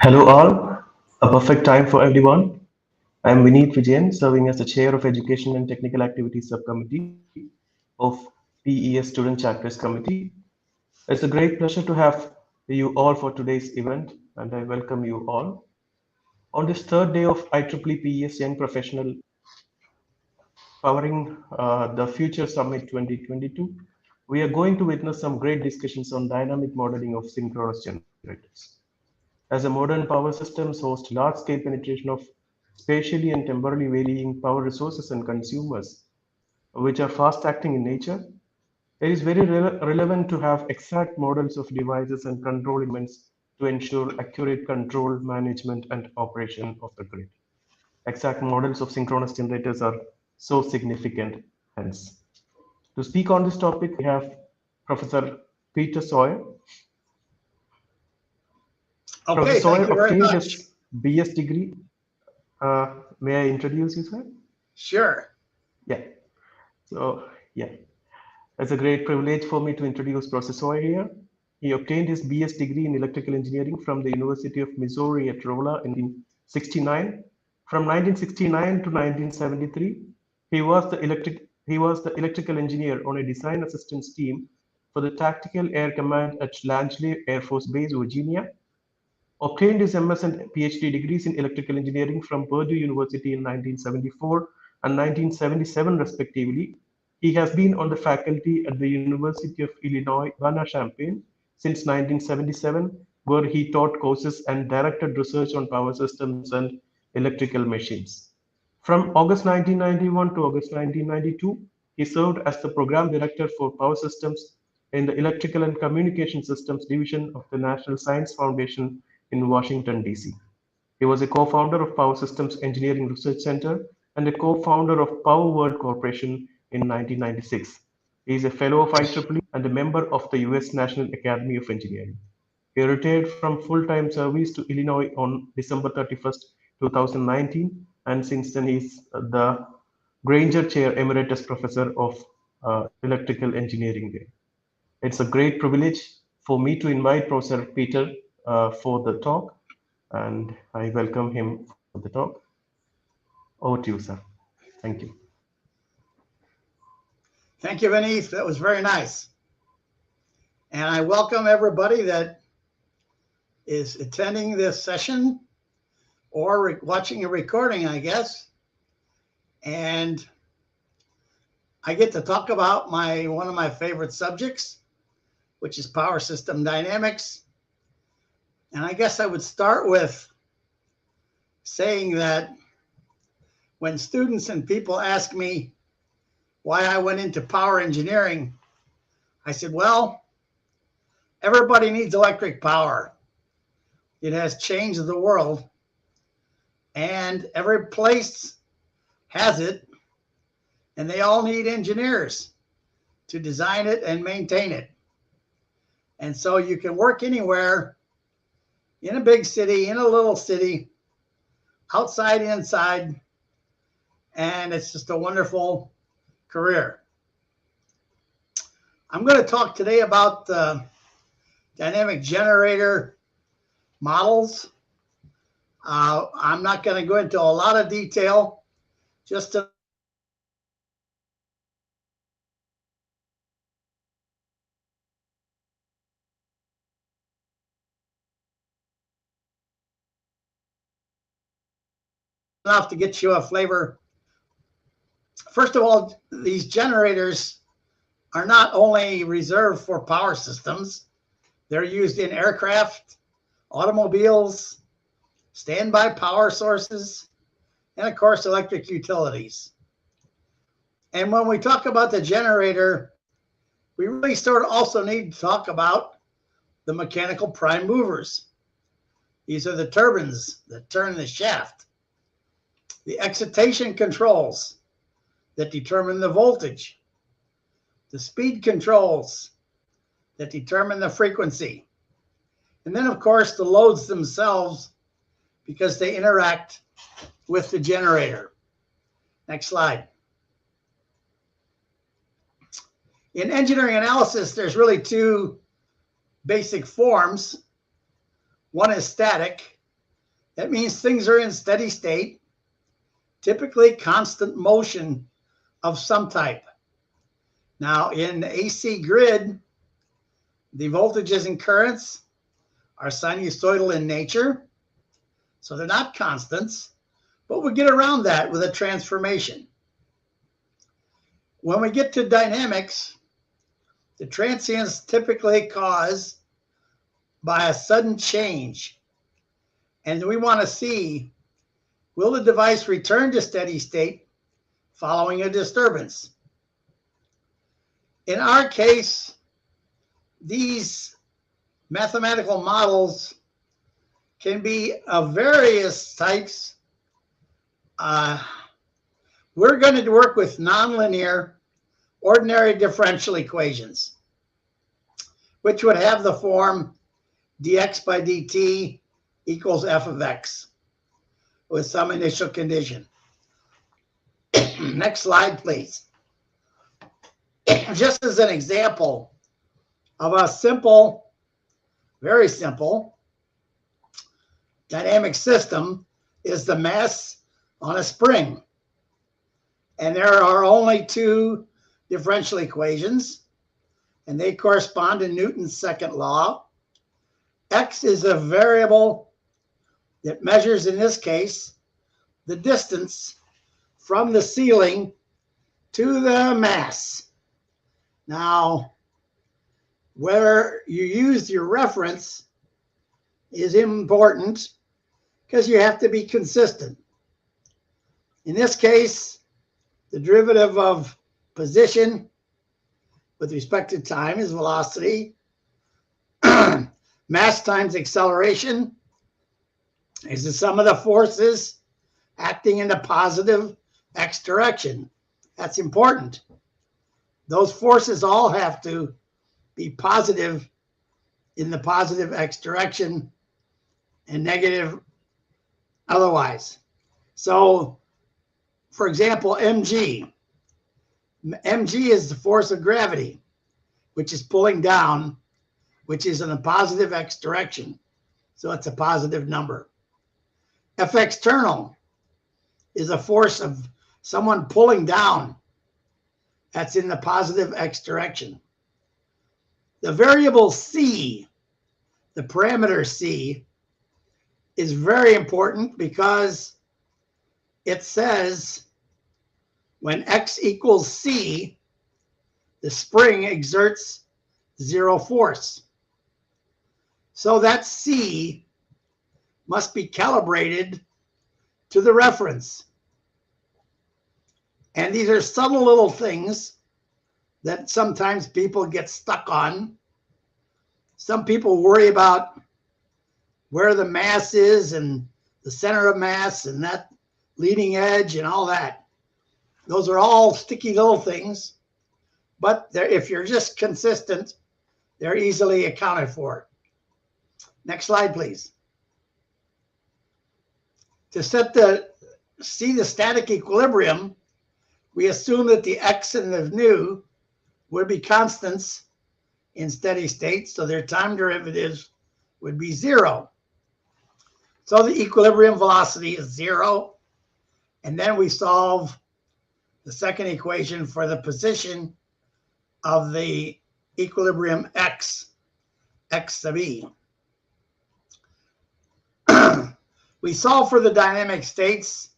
Hello all, a perfect time for everyone. I am Vineet Vijayan, serving as the Chair of Education and Technical Activities Subcommittee of PES Student Chapters Committee. It's a great pleasure to have you all for today's event, and I welcome you all. On this third day of IEEE PES Young Professional Powering the Future Summit 2022, we are going to witness some great discussions on dynamic modeling of synchronous generators. As a modern power systems host large-scale penetration of spatially and temporally varying power resources and consumers, which are fast-acting in nature, it is very relevant to have exact models of devices and control elements to ensure accurate control, management, and operation of the grid. Exact models of synchronous generators are so significant, hence. To speak on this topic, we have Professor Peter Sauer. Professor Okay, thank Sauer you very obtained much. his BS degree. May I introduce you, sir? Sure. Yeah. So, yeah, it's a great privilege for me to introduce Professor Sauer here. He obtained his BS degree in electrical engineering from the University of Missouri at Rolla in 1969. From 1969 to 1973, he was the electrical engineer on a design assistance team for the Tactical Air Command at Langley Air Force Base, Virginia. Obtained his MS and PhD degrees in electrical engineering from Purdue University in 1974 and 1977, respectively. He has been on the faculty at the University of Illinois, Urbana, Champaign since 1977, where he taught courses and directed research on power systems and electrical machines. From August 1991 to August 1992, he served as the program director for power systems in the Electrical and Communication Systems Division of the National Science Foundation in Washington, D.C. He was a co-founder of Power Systems Engineering Research Center and a co-founder of Power World Corporation in 1996. He is a fellow of IEEE and a member of the U.S. National Academy of Engineering. He retired from full-time service to Illinois on December 31st, 2019, and since then he's the Grainger Chair Emeritus Professor of Electrical Engineering there. It's a great privilege for me to invite Professor Peter for the talk, and I welcome him for the talk. Over to you, sir. Thank you. Thank you, Vineet. That was very nice. And I welcome everybody that is attending this session or watching a recording, I guess. And I get to talk about one of my favorite subjects, which is power system dynamics. And I guess I would start with saying that when students and people ask me why I went into power engineering, I said, well, everybody needs electric power. It has changed the world, and every place has it, and they all need engineers to design it and maintain it. And so you can work anywhere, in a big city, in a little city, outside, inside, and it's just a wonderful career. I'm going to talk today about dynamic generator models. I'm not going to go into a lot of detail, just enough to get you a flavor. First of all, these generators are not only reserved for power systems, they're used in aircraft, automobiles, standby power sources, and of course, electric utilities. And when we talk about the generator, we really sort of also need to talk about the mechanical prime movers. These are the turbines that turn the shaft, the excitation controls that determine the voltage, the speed controls that determine the frequency, and then, of course, the loads themselves because they interact with the generator. Next slide. In engineering analysis, there's really two basic forms. One is static, That means things are in steady state, typically constant motion of some type. Now, in the AC grid, the voltages and currents are sinusoidal in nature, so they're not constants, but we get around that with a transformation. When we get to dynamics, the transients typically caused by a sudden change. And we want to see, will the device return to steady state following a disturbance? In our case, these mathematical models can be of various types. We're going to work with nonlinear ordinary differential equations, which would have the form dx by dt equals f of x with some initial condition. Next slide, please. Just as an example of a simple, very simple dynamic system is the mass on a spring. And there are only two differential equations, and they correspond to Newton's second law. X is a variable that measures, in this case, the distance from the ceiling to the mass. Now, where you use your reference is important because you have to be consistent. In this case, the derivative of position with respect to time is velocity. Mass times acceleration is the sum of the forces acting in the positive x direction. That's important. Those forces all have to be positive in the positive x direction and negative otherwise. So, for example, mg is the force of gravity, which is pulling down, which is in a positive x direction. So it's a positive number. F external is a force of someone pulling down. That's in the positive x direction. The variable c, the parameter c, is very important because it says when x equals c, the spring exerts zero force. So that c must be calibrated to the reference. And these are subtle little things that sometimes people get stuck on. Some people worry about where the mass is and the center of mass and that leading edge and all that. Those are all sticky little things, but if you're just consistent, they're easily accounted for. Next slide, please. To see the static equilibrium, we assume that the x and the nu would be constants in steady state, so their time derivatives would be zero. So the equilibrium velocity is zero, and then we solve the second equation for the position of the equilibrium x sub e. We solve for the dynamic states.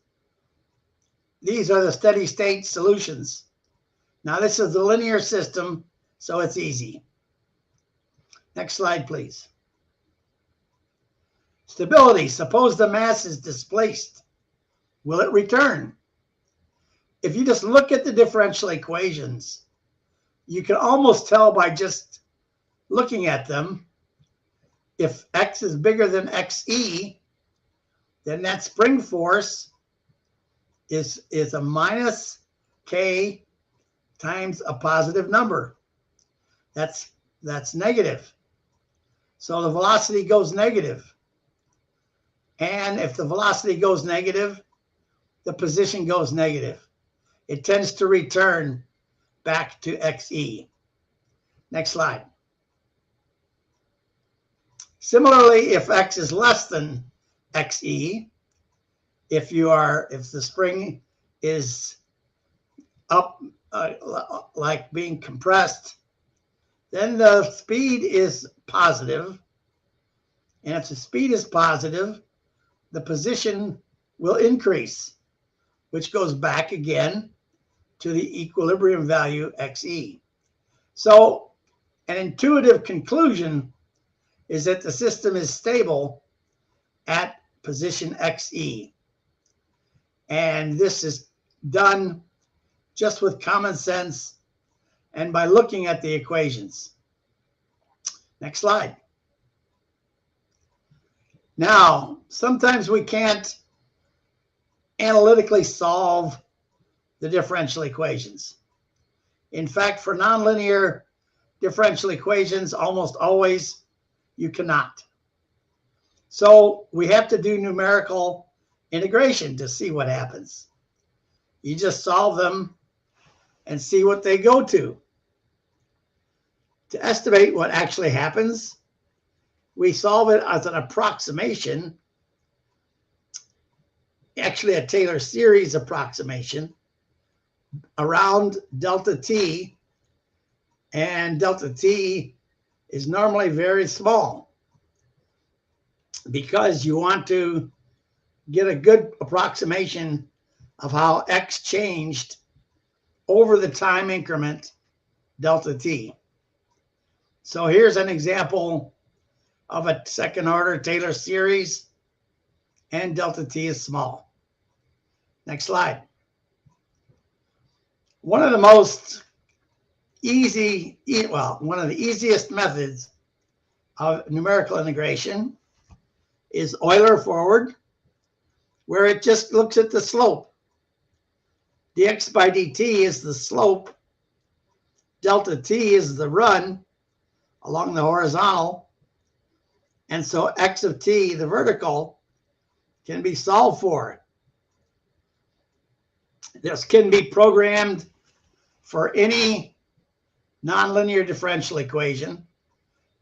These are the steady state solutions. Now this is the linear system, so it's easy. Next slide, please. Stability. Suppose the mass is displaced. Will it return? If you just look at the differential equations, you can almost tell by just looking at them, if x is bigger than xe, then that spring force is a minus k times a positive number. That's negative. So the velocity goes negative. And if the velocity goes negative, the position goes negative. It tends to return back to xe. Next slide. Similarly, if x is less than xe. If the spring is up like being compressed, then the speed is positive. And if the speed is positive, the position will increase, which goes back again to the equilibrium value xe. So an intuitive conclusion is that the system is stable at position xe. And this is done just with common sense and by looking at the equations. Next slide. Now, sometimes we can't analytically solve the differential equations. In fact, for nonlinear differential equations, almost always you cannot. So we have to do numerical integration to see what happens. You just solve them and see what they go to. To estimate what actually happens, we solve it as an approximation, actually a Taylor series approximation around delta t, and delta t is normally very small because you want to get a good approximation of how x changed over the time increment delta t. So here's an example of a second order Taylor series, and delta t is small. Next slide. One of the easiest methods of numerical integration is Euler Forward, where it just looks at the slope. dx by dt is the slope. Delta t is the run along the horizontal. And so x of t, the vertical, can be solved for. This can be programmed for any nonlinear differential equation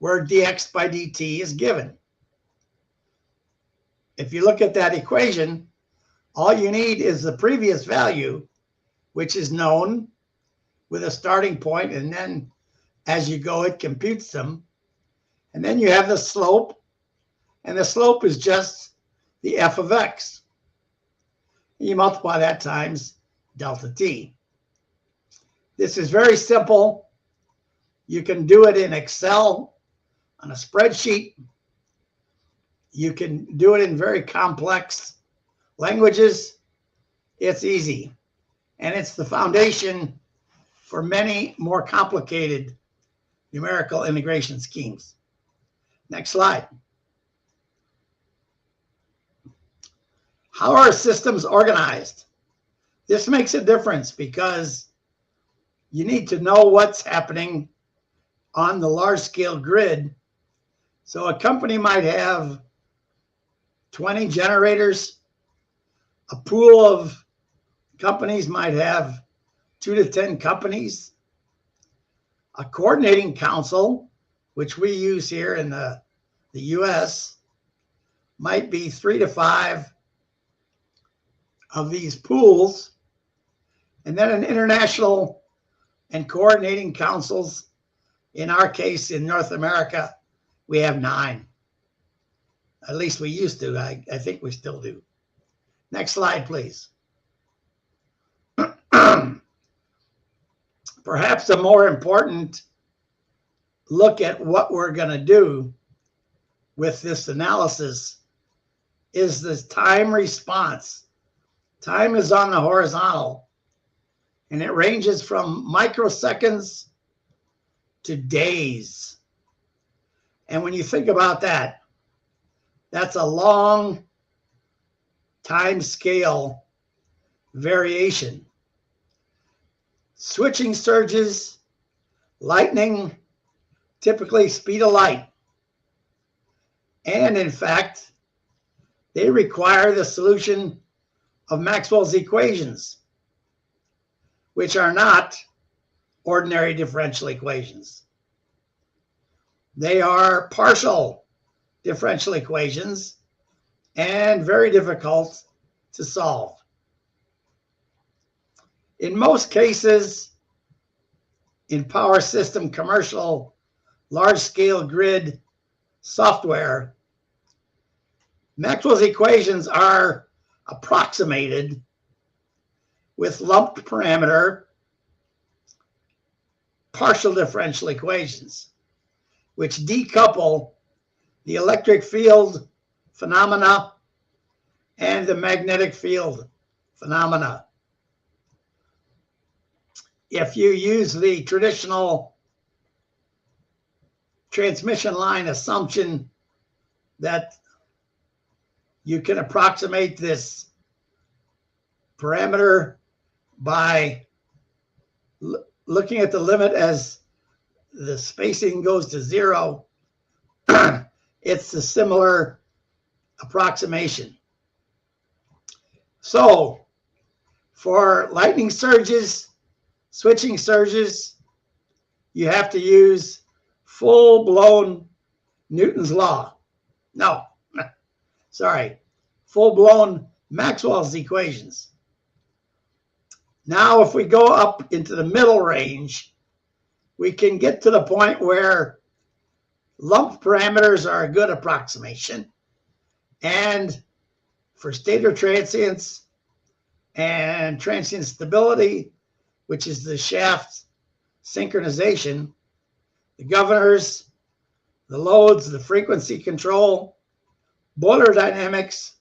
where dx by dt is given. If you look at that equation, all you need is the previous value, which is known with a starting point, and then as you go, it computes them. And then you have the slope, and the slope is just the f of x. You multiply that times delta t. This is very simple. You can do it in Excel on a spreadsheet. You can do it in very complex languages. It's easy. And it's the foundation for many more complicated numerical integration schemes. Next slide. How are systems organized? This makes a difference because you need to know what's happening on the large scale grid. So a company might have 20 generators. A pool of companies might have 2 to 10 companies. A coordinating council, which we use here in the US, might be 3 to 5 of these pools. And then an international and coordinating councils. In our case, in North America, we have 9. At least we used to. I think we still do. Next slide, please. Perhaps a more important look at what we're going to do with this analysis is this time response. Time is on the horizontal, and it ranges from microseconds to days. And when you think about that, that's a long time scale variation. Switching surges, lightning, typically speed of light. And in fact, they require the solution of Maxwell's equations, which are not ordinary differential equations. They are partial differential equations and very difficult to solve. In most cases, in power system, commercial, large-scale grid software, Maxwell's equations are approximated with lumped parameter partial differential equations, which decouple the electric field phenomena and the magnetic field phenomena. If you use the traditional transmission line assumption that you can approximate this parameter by looking at the limit as the spacing goes to 0, it's a similar approximation. So for lightning surges, switching surges, you have to use full-blown Newton's law. No, sorry, full-blown Maxwell's equations. Now, if we go up into the middle range, we can get to the point where lumped parameters are a good approximation. And for stator transients and transient stability, which is the shaft synchronization, the governors, the loads, the frequency control, boiler dynamics,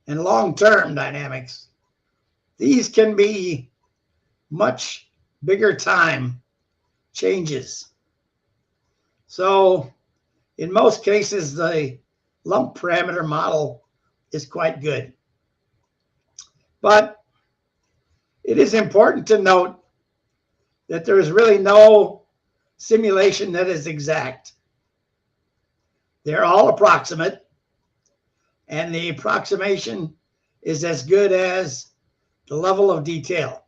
and long-term dynamics, these can be much bigger time changes. So in most cases, the lump parameter model is quite good. But it is important to note that there is really no simulation that is exact. They're all approximate, and the approximation is as good as the level of detail.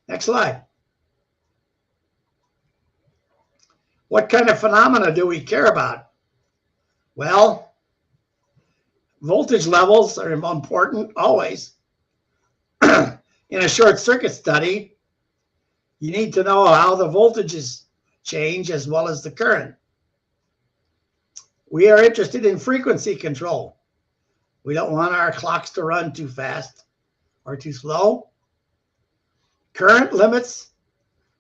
Next slide. What kind of phenomena do we care about? Well, voltage levels are important always. In a short circuit study, you need to know how the voltages change as well as the current. We are interested in frequency control. We don't want our clocks to run too fast or too slow. Current limits,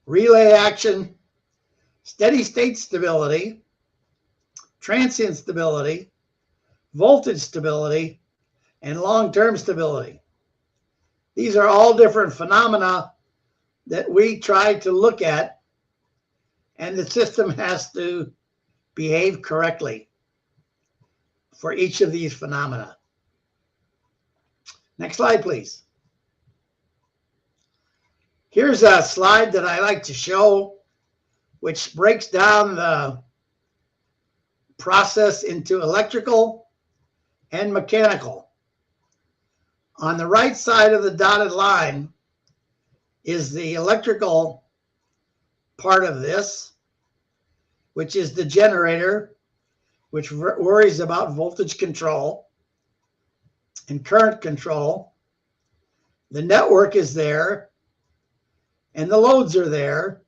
relay action, steady state stability, transient stability, voltage stability, and long-term stability. These are all different phenomena that we try to look at, and the system has to behave correctly for each of these phenomena. Next slide, please. Here's a slide that I like to show, which breaks down the process into electrical and mechanical. On the right side of the dotted line is the electrical part of this, which is the generator, which worries about voltage control and current control. The network is there, and the loads are there.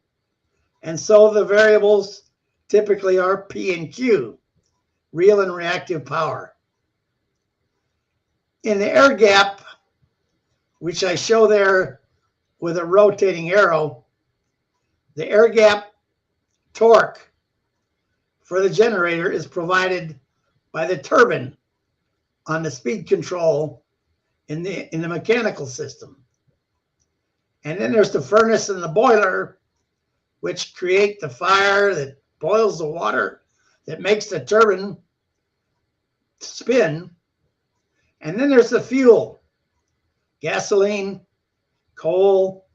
And so the variables typically are P and Q, real and reactive power. In the air gap, which I show there with a rotating arrow, the air gap torque for the generator is provided by the turbine on the speed control in the mechanical system. And then there's the furnace and the boiler, which create the fire that boils the water that makes the turbine spin. And then there's the fuel, gasoline, coal,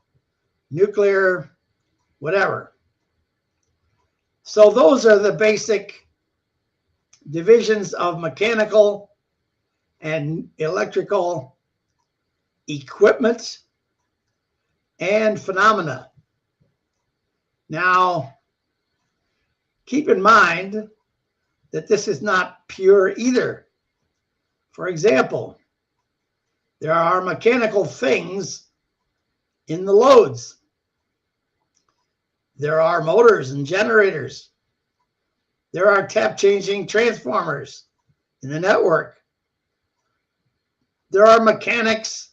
nuclear, whatever. So those are the basic divisions of mechanical and electrical equipment and phenomena. Now, keep in mind that this is not pure either. For example, there are mechanical things in the loads. There are motors and generators. There are tap changing transformers in the network. There are mechanics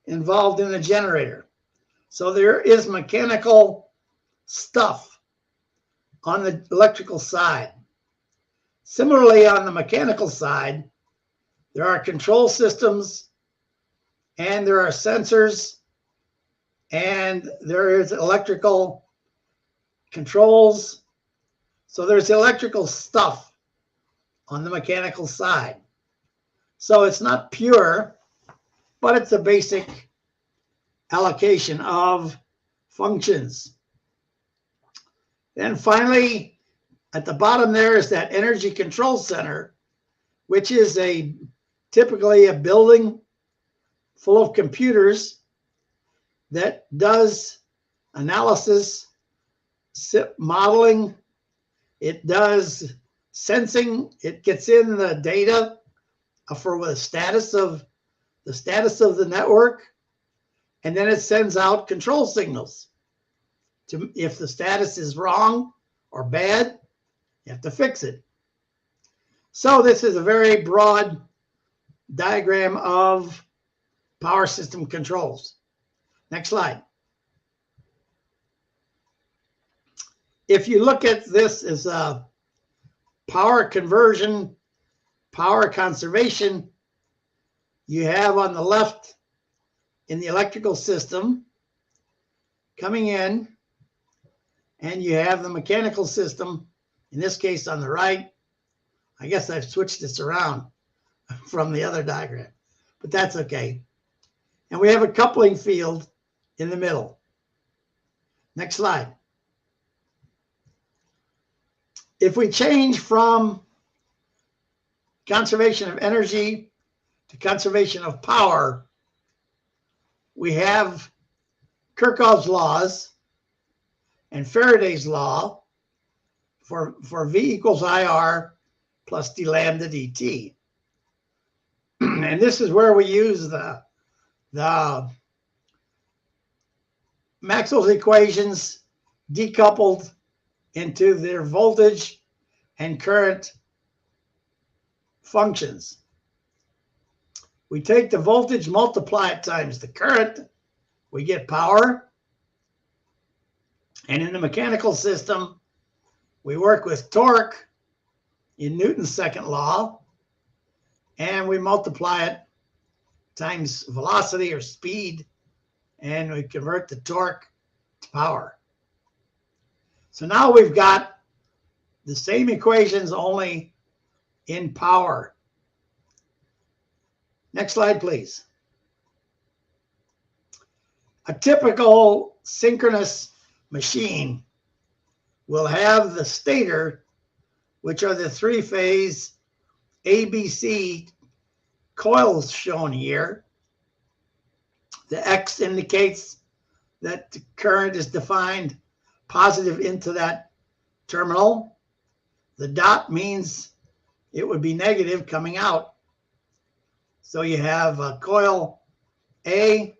involved in the generator. So there is mechanical stuff on the electrical side. Similarly, on the mechanical side, there are control systems and there are sensors and there is electrical controls. So there's electrical stuff on the mechanical side. So it's not pure, but it's a basic allocation of functions. Then finally, at the bottom there is that energy control center, which is typically a building full of computers that does analysis, modeling, it does sensing, it gets in the data for the status of the network, and then it sends out control signals. If the status is wrong or bad, you have to fix it. So this is a very broad diagram of power system controls. Next slide. If you look at this as a power conversion, power conservation, you have on the left in the electrical system coming in, and you have the mechanical system, in this case on the right. I guess I've switched this around from the other diagram, but that's okay. And we have a coupling field in the middle. Next slide. If we change from conservation of energy to conservation of power, we have Kirchhoff's laws and Faraday's law for V equals IR plus d lambda dt. And this is where we use the Maxwell's equations decoupled into their voltage and current functions. We take the voltage, multiply it times the current, we get power. And in the mechanical system, we work with torque in Newton's second law, and we multiply it times velocity or speed, and we convert the torque to power. So now we've got the same equations, only in power. Next slide, please. A typical synchronous machine will have the stator, which are the three-phase ABC coils shown here. The X indicates that the current is defined positive into that terminal. The dot means it would be negative coming out. So you have a coil A,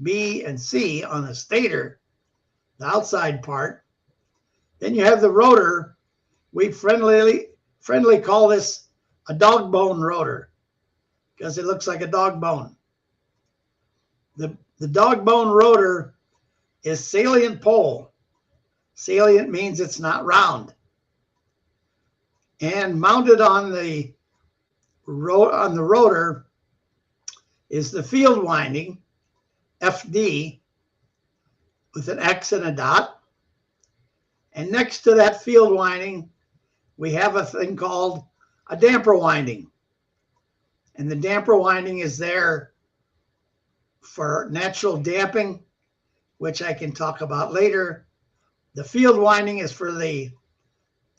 B, and C on the stator, the outside part. Then you have the rotor. We friendly call this a dog bone rotor because it looks like a dog bone. The dog bone rotor is salient pole. Salient means it's not round. And mounted on the rotor is the field winding, FD, with an X and a dot. And next to that field winding, we have a thing called a damper winding. And the damper winding is there for natural damping, which I can talk about later. The field winding is for the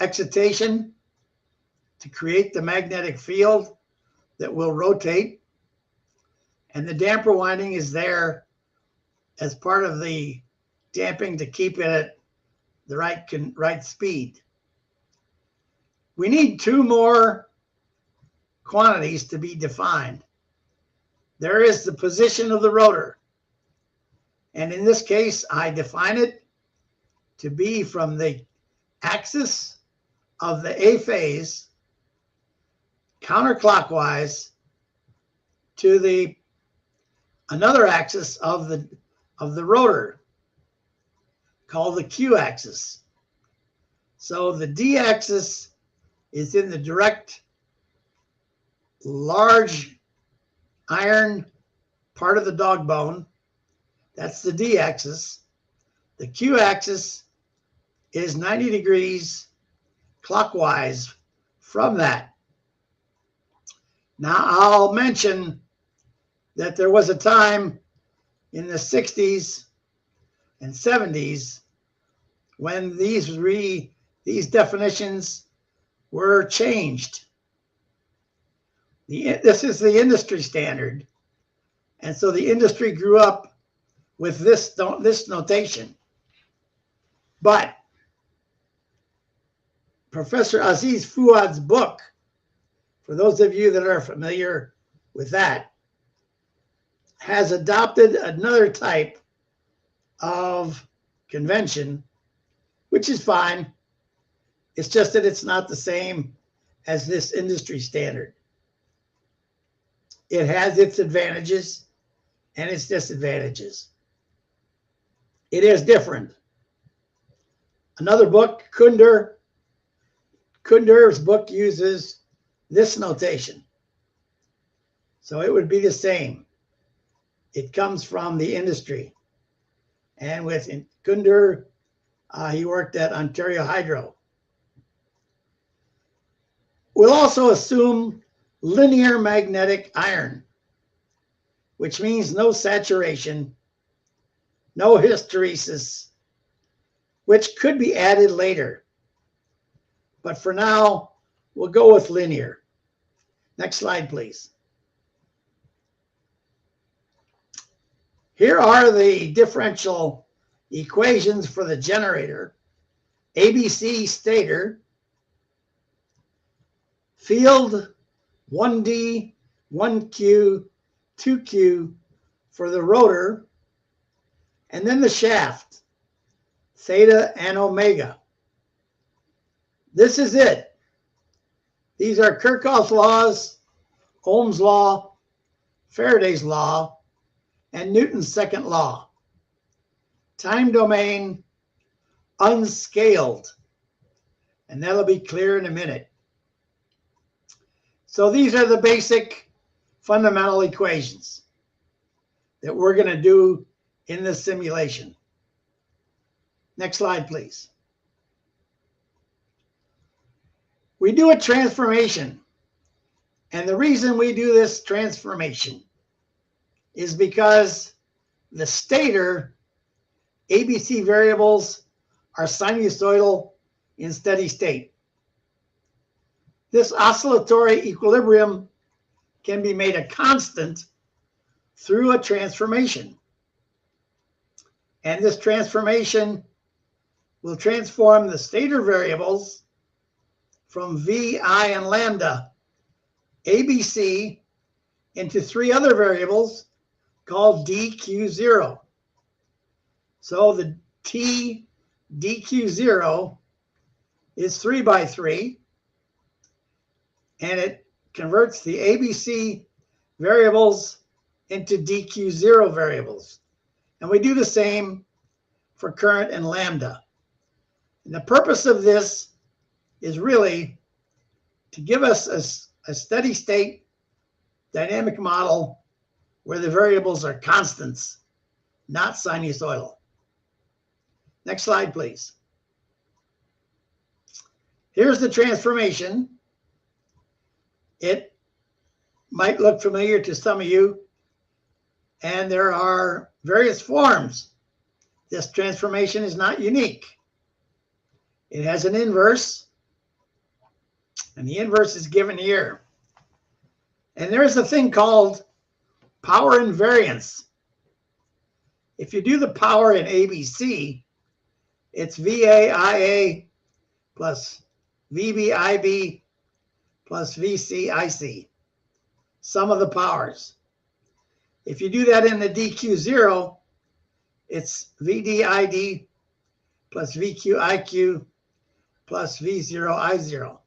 excitation, to create the magnetic field that will rotate. And the damper winding is there as part of the damping to keep it at the right speed. We need two more quantities to be defined. There is the position of the rotor. And in this case, I define it to be from the axis of the A phase counterclockwise to the another axis of the rotor called the Q axis. So the D axis is in the direct large iron part of the dog bone. That's the D axis. The Q axis is 90 degrees clockwise from that. Now I'll mention that there was a time in the 60s and 70s when these definitions were changed. This is the industry standard. And so the industry grew up with this notation. But Professor Aziz Fuad's book, for those of you that are familiar with that, has adopted another type of convention, which is fine. It's just that it's not the same as this industry standard. It has its advantages and its disadvantages. It is different. Another book, Kunder's book uses this notation. So it would be the same. It comes from the industry. And with Kunder, he worked at Ontario Hydro. We'll also assume linear magnetic iron, which means no saturation, no hysteresis, which could be added later. But for now, we'll go with linear. Next slide, please. Here are the differential equations for the generator. ABC stator, field 1D, 1Q, 2Q for the rotor, and then the shaft, theta and omega. This is it. These are Kirchhoff's laws, Ohm's law, Faraday's law, and Newton's second law. Time domain, unscaled. And that'll be clear in a minute. So these are the basic fundamental equations that we're going to do in this simulation. Next slide, please. We do a transformation. And the reason we do this transformation is because the stator ABC variables are sinusoidal in steady state. This oscillatory equilibrium can be made a constant through a transformation. And this transformation will transform the stator variables from V, I, and lambda ABC into three other variables called dq0. So the T dq0 is 3 by 3, and it converts the ABC variables into dq0 variables. And we do the same for current and lambda. And the purpose of this is really to give us a steady state dynamic model where the variables are constants, not sinusoidal. Next slide, please. Here's the transformation. It might look familiar to some of you, and there are various forms. This transformation is not unique. It has an inverse, and the inverse is given here. And there's a thing called power invariance. If you do the power in ABC, it's VA-IA plus VB-IB plus VC-IC. sum of the powers. If you do that in the dq0, it's VDID plus VQIQ plus V0I0.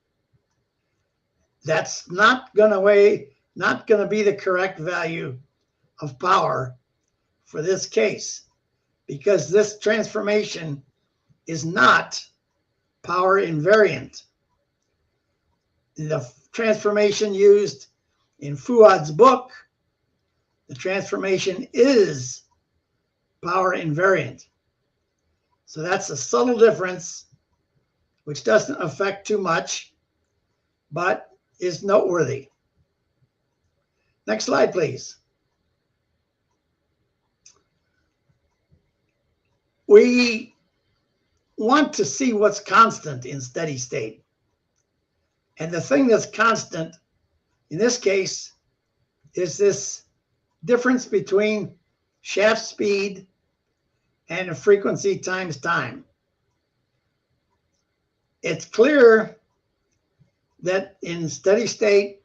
That's not going to be the correct value of power for this case, because this transformation is not power invariant. The transformation used in Fuad's book, the transformation is power invariant. So that's a subtle difference, which doesn't affect too much, but is noteworthy. Next slide, please. We want to see what's constant in steady state. And the thing that's constant in this case is this difference between shaft speed and frequency times time. It's clear that in steady state,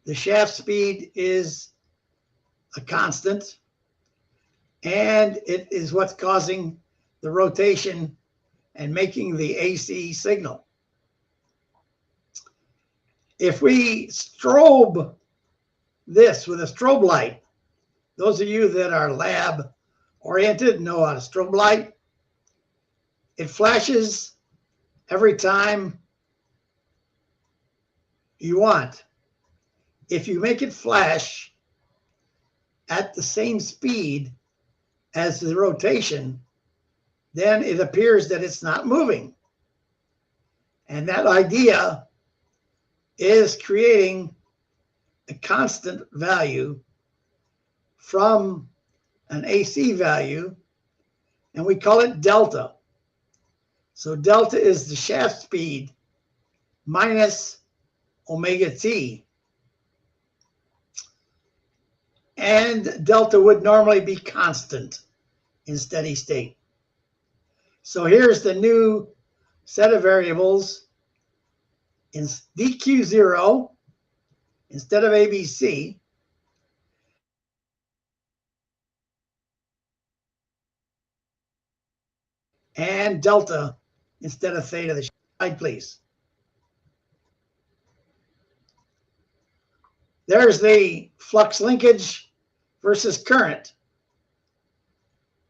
the shaft speed is a constant, and it is what's causing the rotation and making the AC signal. If we strobe this with a strobe light, those of you that are lab oriented know how to strobe light. It flashes every time you want. If you make it flash at the same speed as the rotation, then it appears that it's not moving. And that idea is creating a constant value from an AC value, and we call it delta. So delta is the shaft speed minus omega t. And delta would normally be constant in steady state. So here's the new set of variables. In dq0, instead of ABC, and delta instead of theta. The slide, please. There's the flux linkage versus current.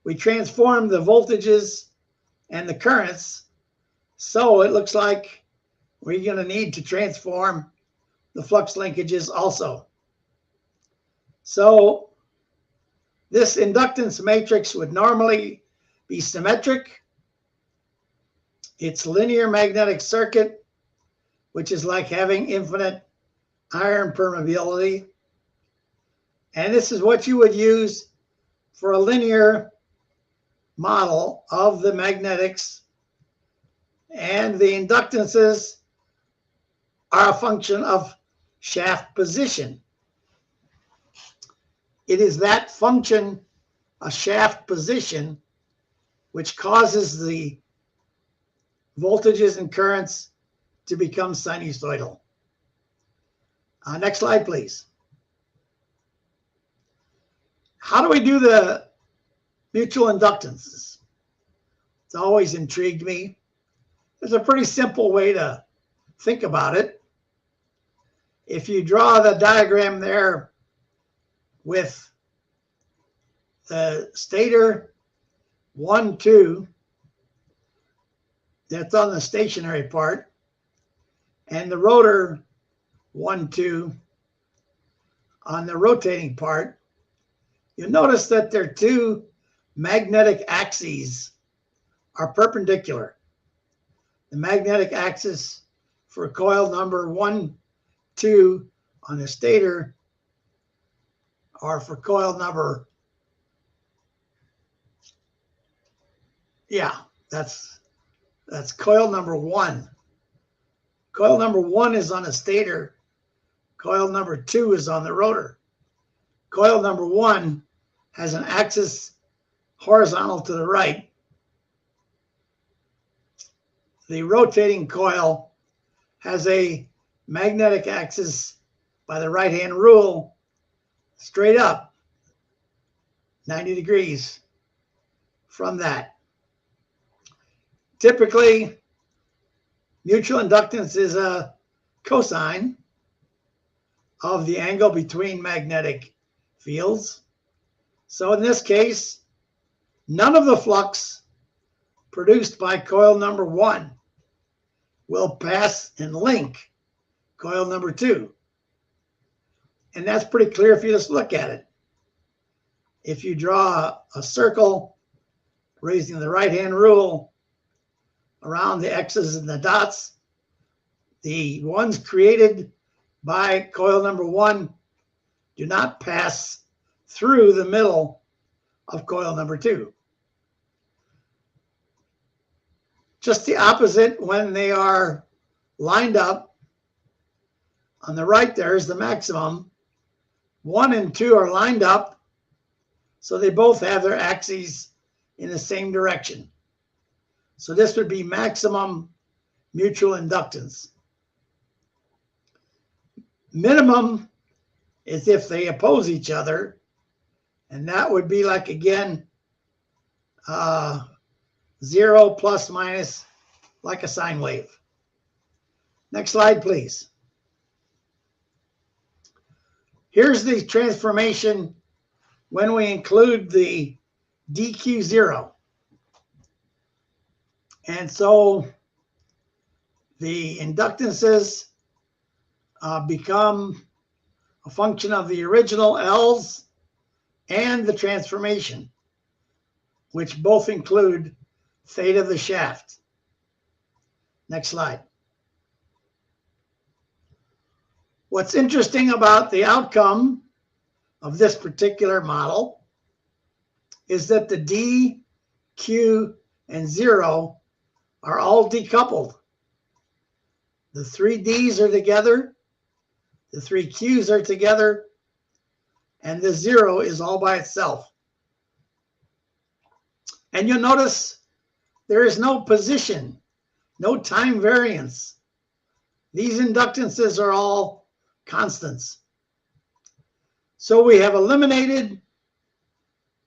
We transform the voltages and the currents, so it looks like we're going to need to transform the flux linkages also. So this inductance matrix would normally be symmetric. It's linear magnetic circuit, which is like having infinite iron permeability. And this is what you would use for a linear model of the magnetics. And the inductances are a function of shaft position. It is that function, a shaft position, which causes the voltages and currents to become sinusoidal. Next slide, please. How do we do the mutual inductances? It's always intrigued me. There's a pretty simple way to think about it. If you draw the diagram there with the stator 1, 2, that's on the stationary part, and the rotor 1, 2 on the rotating part, you'll notice that their two magnetic axes are perpendicular. The magnetic axis for coil number 1, 2 on the stator, or for coil number, that's coil number 1. Coil number 1 is on the stator. Coil number 2 is on the rotor. Coil number 1 has an axis horizontal to the right. The rotating coil has a magnetic axis by the right-hand rule straight up 90 degrees from that. Typically, mutual inductance is a cosine of the angle between magnetic fields. So in this case, none of the flux produced by coil number 1 will pass and link coil number 2. And that's pretty clear if you just look at it. If you draw a circle raising the right-hand rule around the X's and the dots, the ones created by coil number 1 do not pass through the middle of coil number 2. Just the opposite when they are lined up. On the right, there's the maximum. 1 and 2 are lined up, so they both have their axes in the same direction. So this would be maximum mutual inductance. Minimum is if they oppose each other, and that would be like, again, 0 plus minus, like a sine wave. Next slide, please. Here's the transformation when we include the dq0. And so the inductances become a function of the original L's and the transformation, which both include theta of the shaft. Next slide. What's interesting about the outcome of this particular model is that the D, Q, and 0 are all decoupled. The 3 D's are together, the 3 Q's are together, and the 0 is all by itself. And you'll notice there is no position, no time variance. These inductances are all constants. So we have eliminated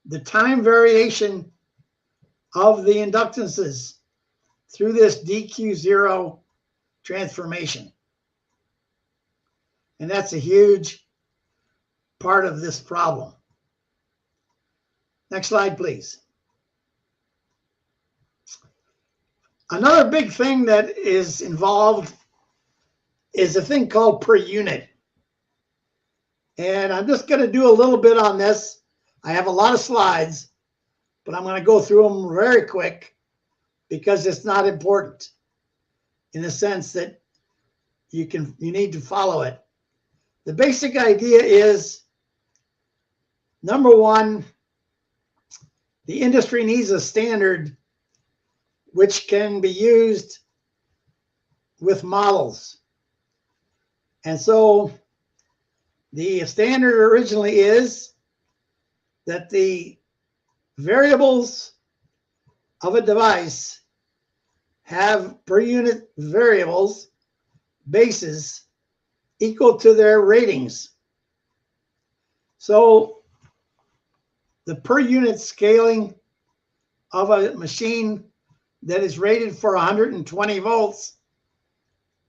the time variation of the inductances through this dq0 transformation. And that's a huge part of this problem. Next slide, please. Another big thing that is involved is a thing called per unit. And I'm just going to do a little bit on this. I have a lot of slides, but I'm going to go through them very quick because it's not important in the sense that you need to follow it. The basic idea is, number one, the industry needs a standard which can be used with models. And so the standard originally is that the variables of a device have per unit variables, bases, equal to their ratings. So the per unit scaling of a machine that is rated for 120 volts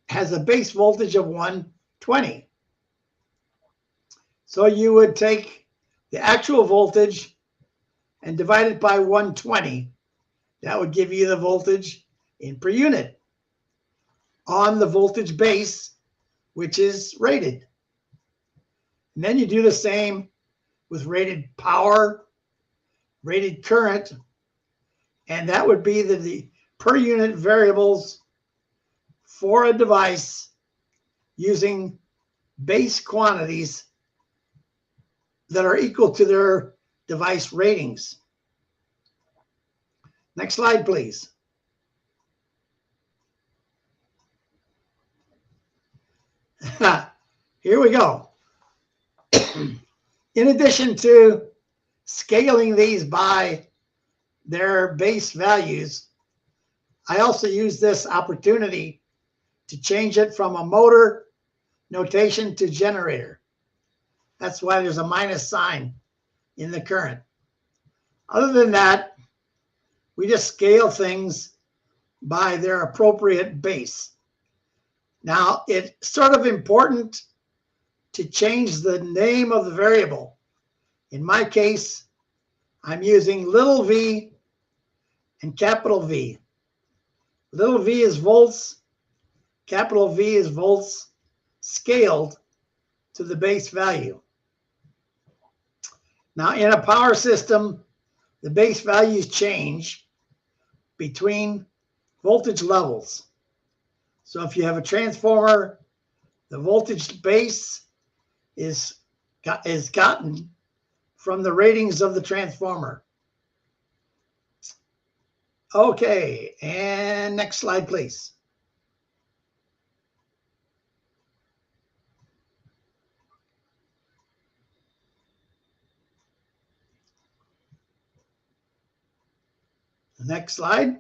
has a base voltage of 120. So you would take the actual voltage and divide it by 120. That would give you the voltage in per unit on the voltage base, which is rated. And then you do the same with rated power, rated current, and that would be the per unit variables for a device using base quantities that are equal to their device ratings. Next slide, please. Here we go. In addition to scaling these by their base values, I also use this opportunity to change it from a motor notation to generator. That's why there's a minus sign in the current. Other than that, we just scale things by their appropriate base. Now, it's sort of important to change the name of the variable. In my case, I'm using little v and capital V. Little v is volts, capital V is volts, scaled to the base value. Now, in a power system, the base values change between voltage levels. So if you have a transformer, the voltage base is gotten from the ratings of the transformer. Okay, and next slide, please. The next slide.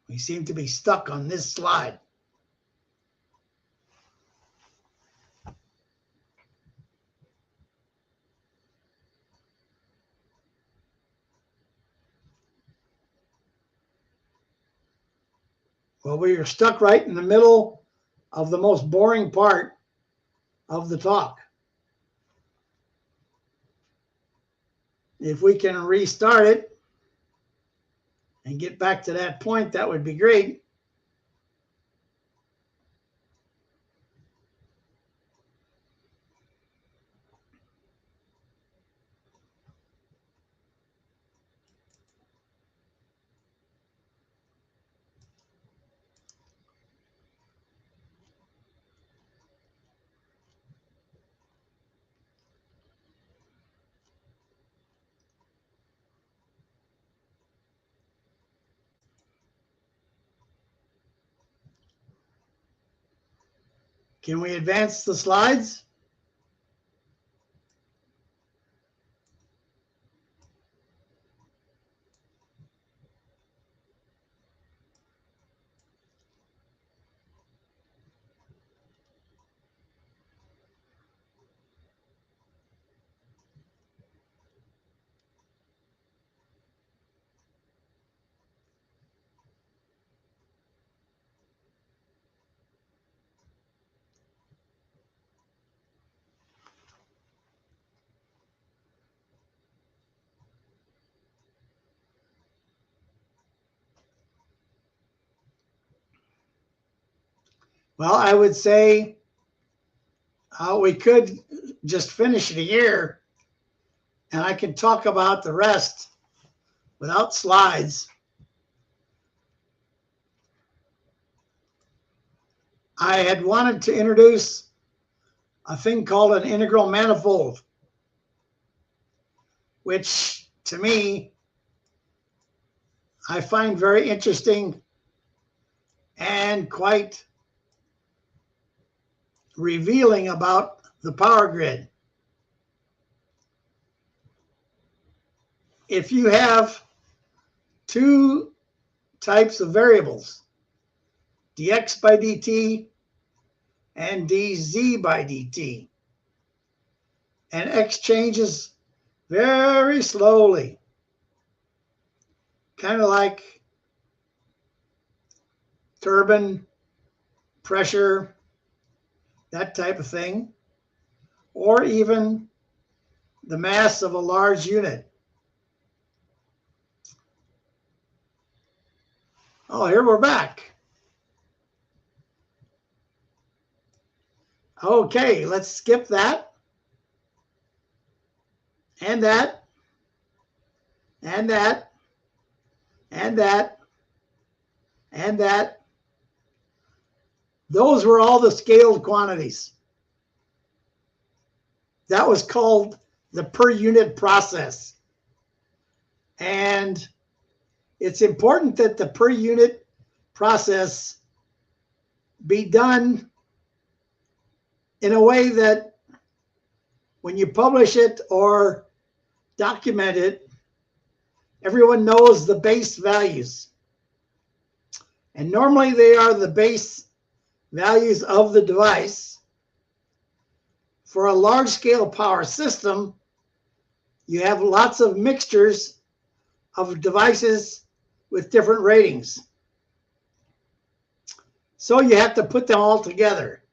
We seem to be stuck on this slide. Well, we are stuck right in the middle of the most boring part of the talk. If we can restart it and get back to that point, that would be great. Can we advance the slides? Well, I would say we could just finish it here, and I can talk about the rest without slides. I had wanted to introduce a thing called an integral manifold, which to me, I find very interesting and quite revealing about the power grid. If you have two types of variables, dx by dt and dz by dt, and x changes very slowly, kind of like turbine pressure, that type of thing, or even the mass of a large unit. Oh, here we're back. Okay, let's skip that, and that, and that, and that, and that. Those were all the scaled quantities. That was called the per unit process. And it's important that the per unit process be done in a way that when you publish it or document it, everyone knows the base values. And normally they are the base values of the device. For a large-scale power system, you have lots of mixtures of devices with different ratings. So you have to put them all together.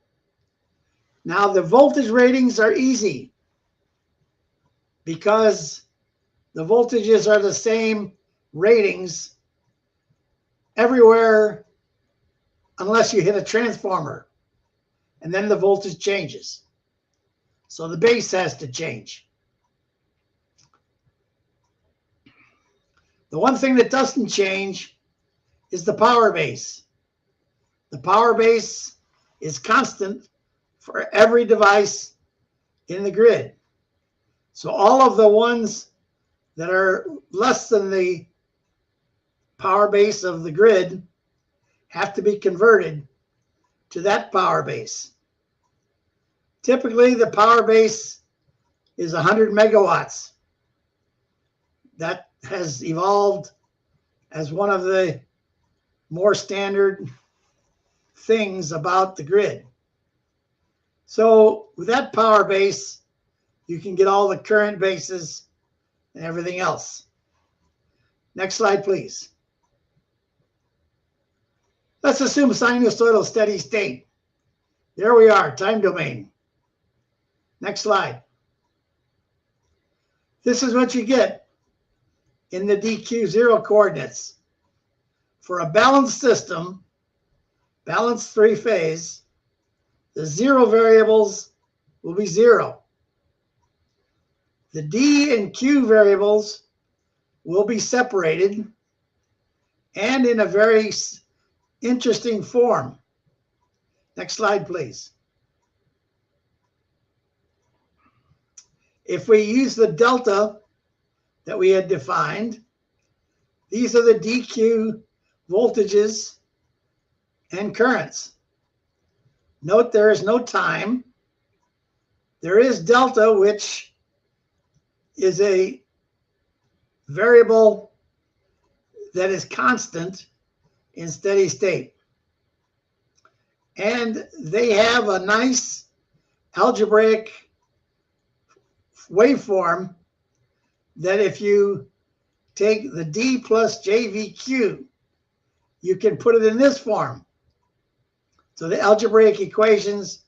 Now the voltage ratings are easy because the voltages are the same ratings everywhere unless you hit a transformer, and then the voltage changes. So the base has to change. The one thing that doesn't change is the power base. The power base is constant for every device in the grid. So all of the ones that are less than the power base of the grid have to be converted to that power base. Typically, the power base is 100 megawatts. That has evolved as one of the more standard things about the grid. So with that power base, you can get all the current bases and everything else. Next slide, please. Let's assume sinusoidal steady state. There we are, time domain. Next slide. This is what you get in the DQ0 coordinates. For a balanced system, balanced three-phase, the zero variables will be 0. The D and Q variables will be separated and in a very interesting form. Next slide, please. If we use the delta that we had defined, these are the DQ voltages and currents. Note there is no time. There is delta, which is a variable that is constant in steady state. And they have a nice algebraic waveform that if you take the D plus JVQ, you can put it in this form. So the algebraic equations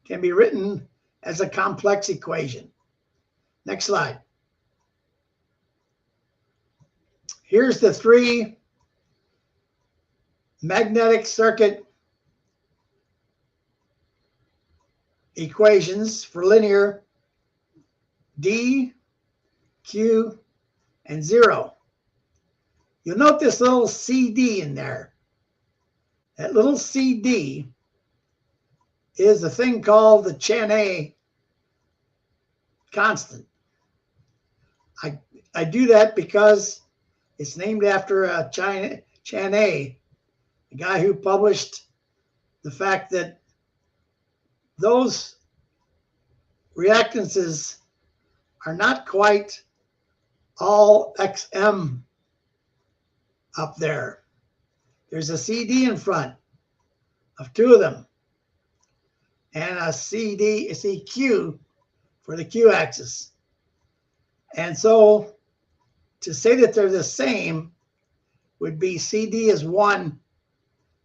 can be written as a complex equation. Next slide. Here's the 3 magnetic circuit equations for linear: D, Q, and 0. You'll note this little CD in there. That little CD is a thing called the Champaign constant. I do that because it's named after Champaign, the guy who published the fact that those reactances are not quite all XM up there. There's a CD in front of 2 of them and a CQ for the Q axis. And so to say that they're the same would be CD is 1,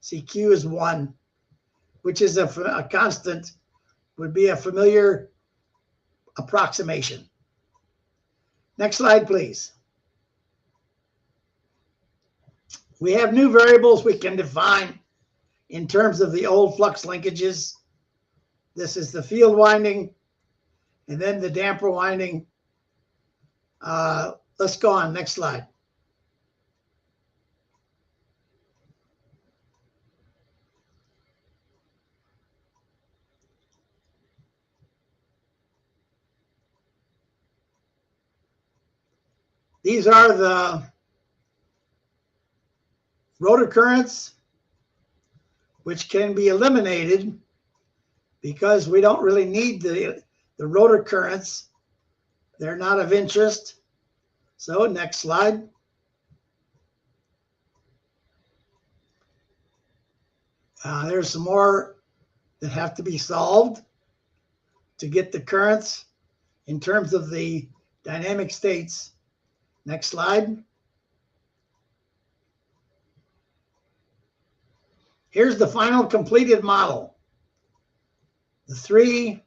CQ is 1, which is a constant, would be a familiar approximation. Next slide, please. We have new variables we can define in terms of the old flux linkages. This is the field winding and then the damper winding. Let's go on, next slide. These are the rotor currents, which can be eliminated because we don't really need the rotor currents. They're not of interest. So next slide. There's some more that have to be solved to get the currents in terms of the dynamic states. Next slide. Here's the final completed model. The three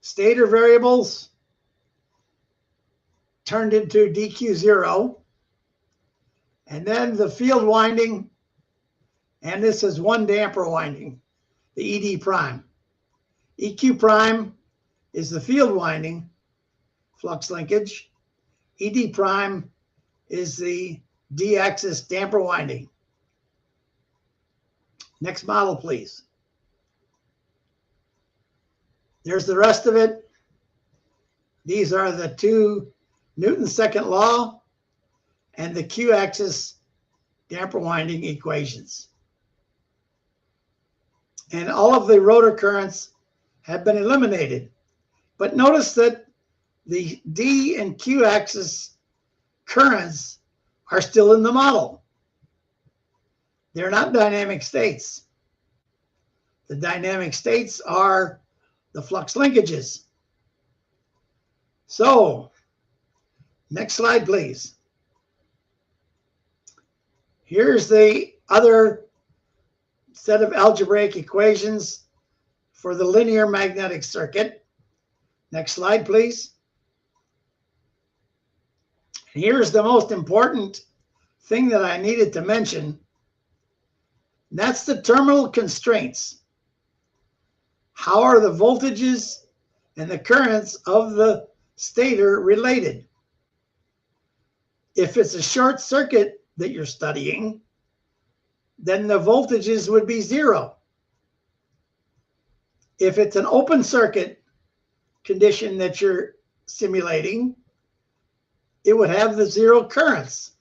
stator variables turned into dq0, and then the field winding, and this is one damper winding, the ED prime. EQ prime is the field winding flux linkage. ED prime is the D-axis damper winding. Next model, please. There's the rest of it. These are the two Newton's second law and the Q-axis damper winding equations. And all of the rotor currents have been eliminated. But notice that the D and Q-axis currents are still in the model. They're not dynamic states. The dynamic states are the flux linkages. So, next slide, please. Here's the other set of algebraic equations for the linear magnetic circuit. Next slide, please. Here's the most important thing that I needed to mention. And that's the terminal constraints. How are the voltages and the currents of the stator related? If it's a short circuit that you're studying, then the voltages would be zero. If it's an open circuit condition that you're simulating, it would have the zero currents.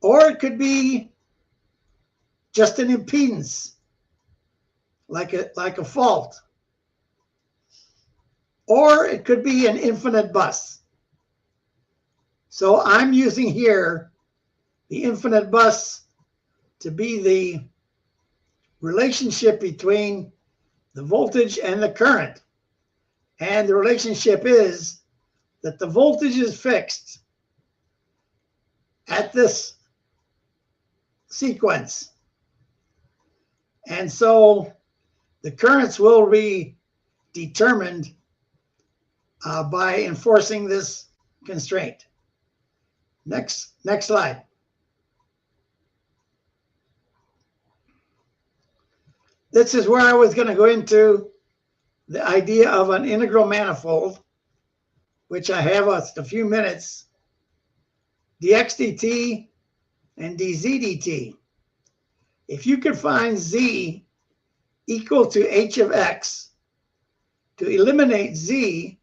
Or it could be just an impedance, like a fault. Or it could be an infinite bus. So I'm using here the infinite bus to be the relationship between the voltage and the current. And the relationship is that the voltage is fixed at this sequence. And so the currents will be determined by enforcing this constraint. Next slide. This is where I was going to go into the idea of an integral manifold, which I have a few minutes. dx dt and dz dt. If you could find z equal to h of x, to eliminate z,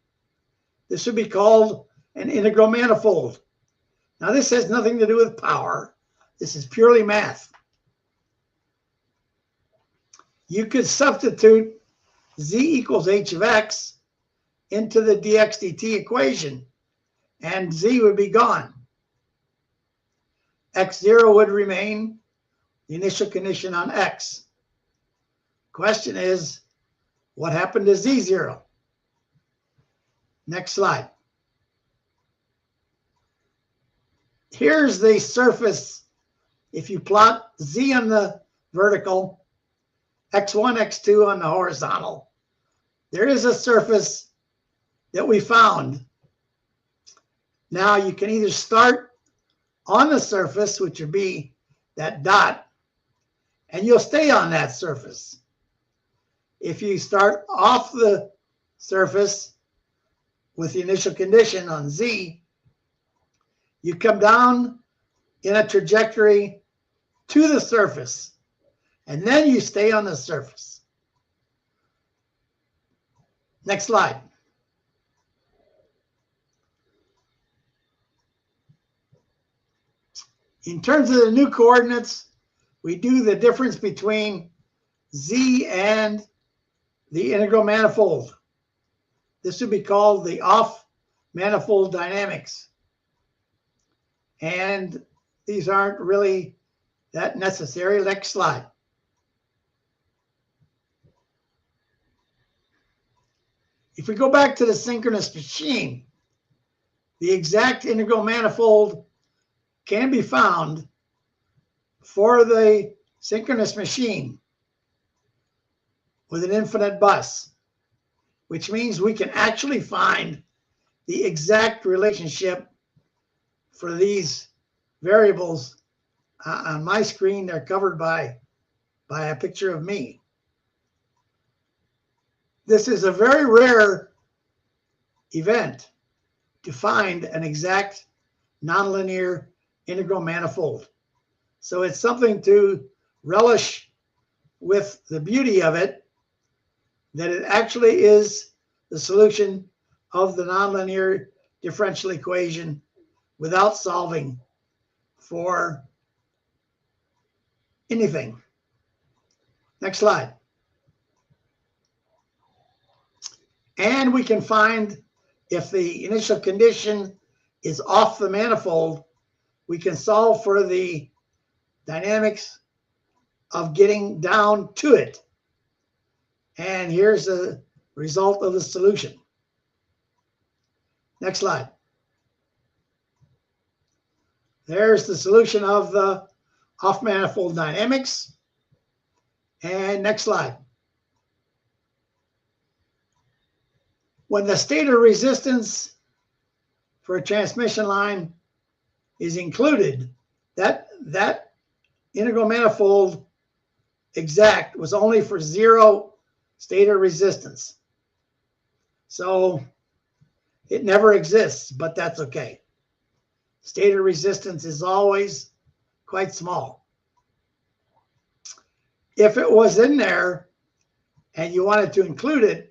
this would be called an integral manifold. Now, this has nothing to do with power. This is purely math. You could substitute z equals h of x into the dx dt equation, and z would be gone. x0 would remain the initial condition on x. Question is, what happened to z0? Next slide. Here's the surface. If you plot z on the vertical, x1, x2 on the horizontal, there is a surface that we found. Now you can either start on the surface, which would be that dot, and you'll stay on that surface. If you start off the surface with the initial condition on z, you come down in a trajectory to the surface, and then you stay on the surface. Next slide. In terms of the new coordinates, we do the difference between z and the integral manifold. This would be called the off manifold dynamics. And these aren't really that necessary. Next slide. If we go back to the synchronous machine, the exact integral manifold can be found for the synchronous machine with an infinite bus, which means we can actually find the exact relationship for these variables. On my screen, they're covered by a picture of me. This is a very rare event to find an exact nonlinear integral manifold. So it's something to relish with the beauty of it, that it actually is the solution of the nonlinear differential equation without solving for anything. Next slide. And we can find if the initial condition is off the manifold, we can solve for the dynamics of getting down to it. And here's the result of the solution. Next slide. There's the solution of the off-manifold dynamics. And next slide. When the stator resistance for a transmission line is included, that integral manifold exact was only for 0 stator resistance. So it never exists, but that's okay. Stator resistance is always quite small. If it was in there and you wanted to include it,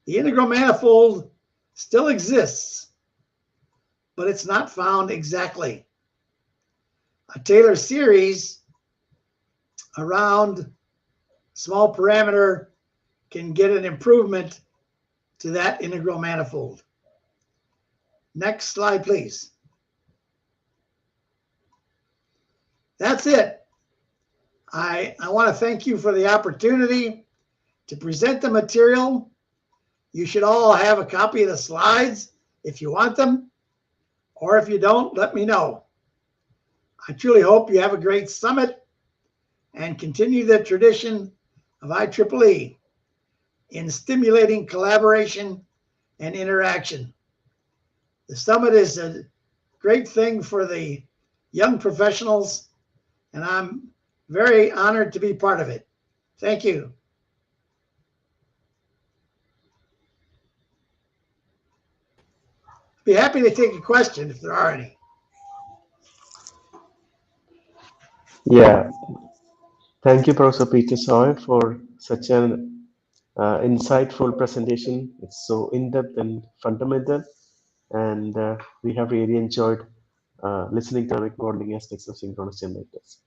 the integral manifold still exists, but it's not found exactly. A Taylor series around small parameter can get an improvement to that integral manifold. Next slide, please. That's it. I want to thank you for the opportunity to present the material. You should all have a copy of the slides if you want them, or if you don't, let me know. I truly hope you have a great summit and continue the tradition of IEEE in stimulating collaboration and interaction. The summit is a great thing for the young professionals, and I'm very honored to be part of it. Thank you. Be happy to take a question if there are any. Yeah, thank you, Professor Peter Sauer, for such an insightful presentation. It's so in-depth and fundamental, and we have really enjoyed listening to dynamic modeling aspects of synchronous generators.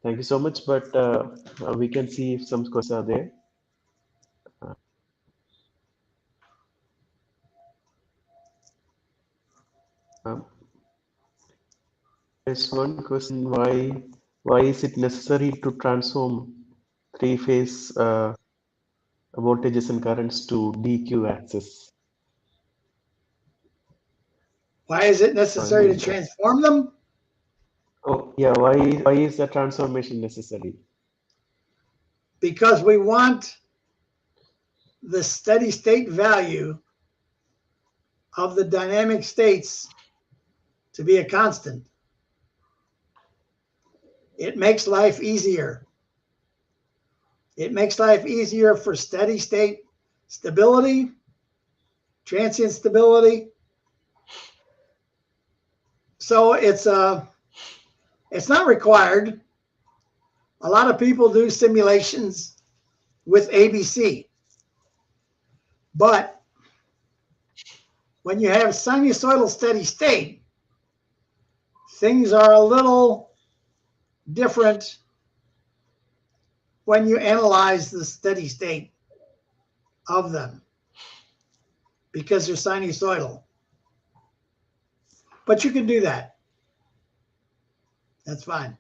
Thank you so much, but we can see if some questions are there. There's one question: why is it necessary to transform three-phase voltages and currents to DQ axis? Why is it necessary to transform them? Oh, yeah. Why is the transformation necessary? Because we want the steady state value of the dynamic states to be a constant. It makes life easier. It makes life easier for steady state stability, transient stability. So it's not required. A lot of people do simulations with ABC. But when you have sinusoidal steady state, things are a little different when you analyze the steady state of them, because they're sinusoidal. but you can do that. That's fine.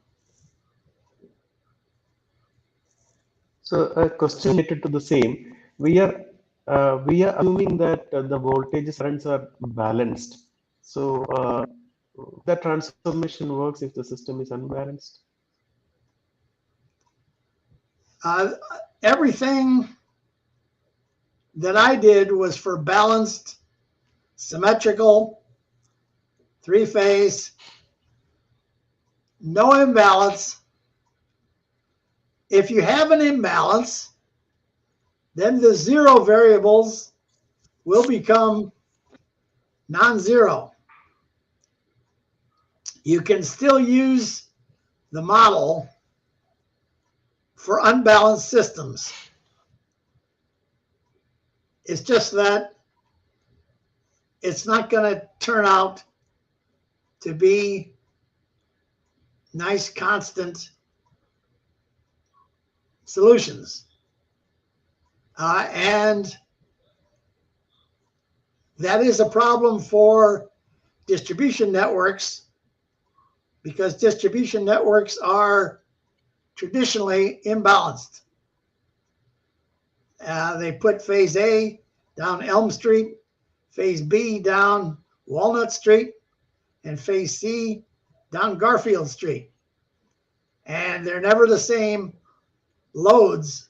So a question related to the same. We are assuming that the voltages currents are balanced. So the transformation works if the system is unbalanced. Everything that I did was for balanced, symmetrical, three-phase, no imbalance. If you have an imbalance, then the zero variables will become non-zero. You can still use the model for unbalanced systems. It's just that it's not going to turn out to be nice, constant solutions. And that is a problem for distribution networks, because distribution networks are traditionally imbalanced. They put phase A down Elm Street, phase B down Walnut Street, and phase C down Garfield Street. And they're never the same loads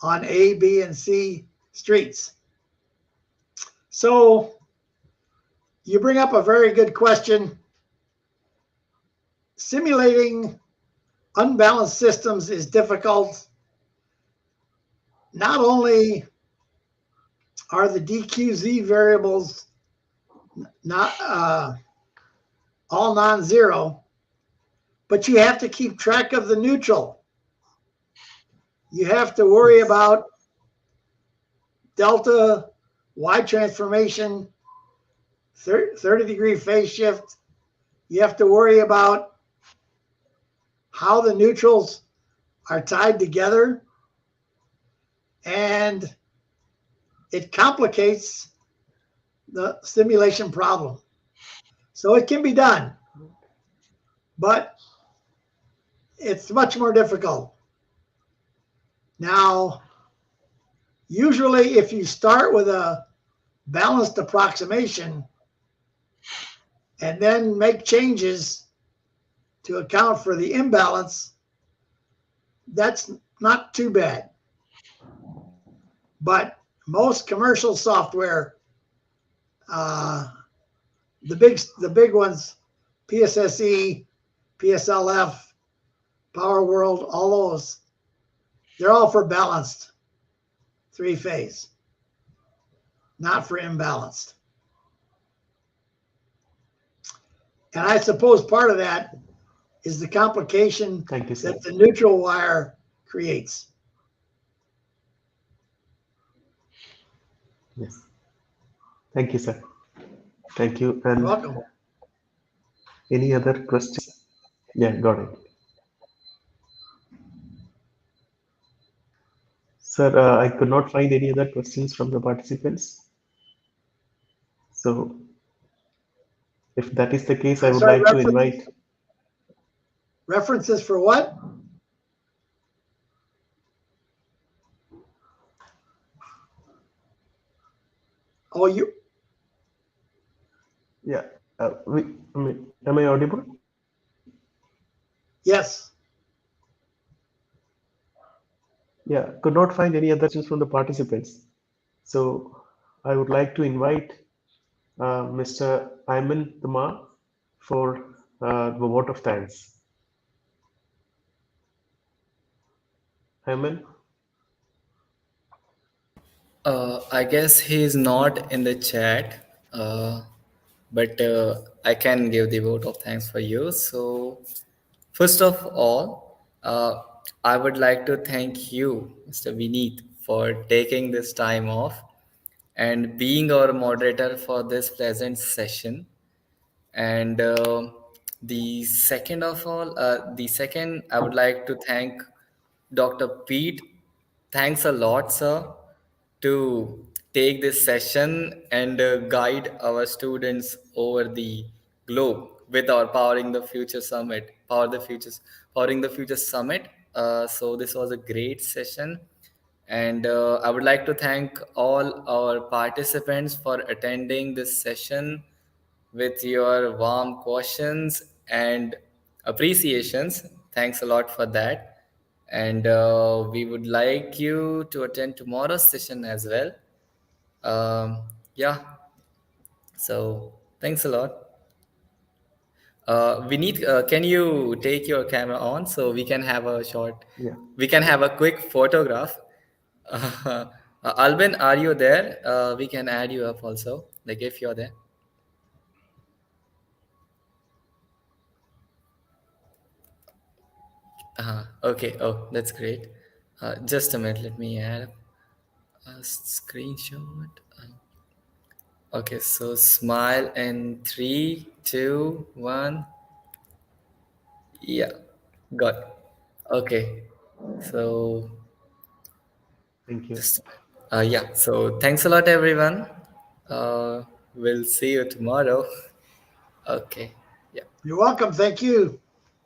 on A, B, and C streets. So you bring up a very good question. Simulating unbalanced systems is difficult. Not only are the DQZ variables not all non-zero, but you have to keep track of the neutral. You have to worry about delta Y transformation, 30-degree phase shift. You have to worry about how the neutrals are tied together, and it complicates the simulation problem. So it can be done, but it's much more difficult. Now, usually if you start with a balanced approximation and then make changes to account for the imbalance, that's not too bad. But most commercial software, the big ones, PSSE, PSLF, Power World, all those, they're all for balanced three-phase, not for imbalanced. And I suppose part of that is the complication that the neutral wire creates. Yes. Thank you, sir. Thank you. And you're welcome. Any other questions? Yeah, got it. Sir, I could not find any other questions from the participants. So if that is the case, I would like to invite. References for what? Oh, you. Yeah. Am I audible? Yes. Yeah, could not find any other questions from the participants. So I would like to invite Mr. Ayman Tama for the vote of thanks. Ayman? I guess he is not in the chat, but I can give the vote of thanks for you. So, first of all, I would like to thank you, Mr. Vineet, for taking this time off and being our moderator for this pleasant session. And the second, I would like to thank Dr. Pete. Thanks a lot, sir, to take this session and guide our students over the globe with our Powering the Future Summit, Powering the Future Summit. So this was a great session, and I would like to thank all our participants for attending this session with your warm questions and appreciations. Thanks a lot for that. And we would like you to attend tomorrow's session as well. Yeah, so thanks a lot. Can you take your camera on so we can have a short, Yeah. we can have a quick photograph? Albin, are you there? We can add you up also, like if you're there. Okay, oh, that's great. Just a minute, let me add a screenshot. Okay, so smile in 3, 2, 1. Yeah, got it. Okay, so Thank you. just yeah. So thanks a lot, everyone. Uh, we'll see you tomorrow. Okay. Yeah. You're welcome. Thank you.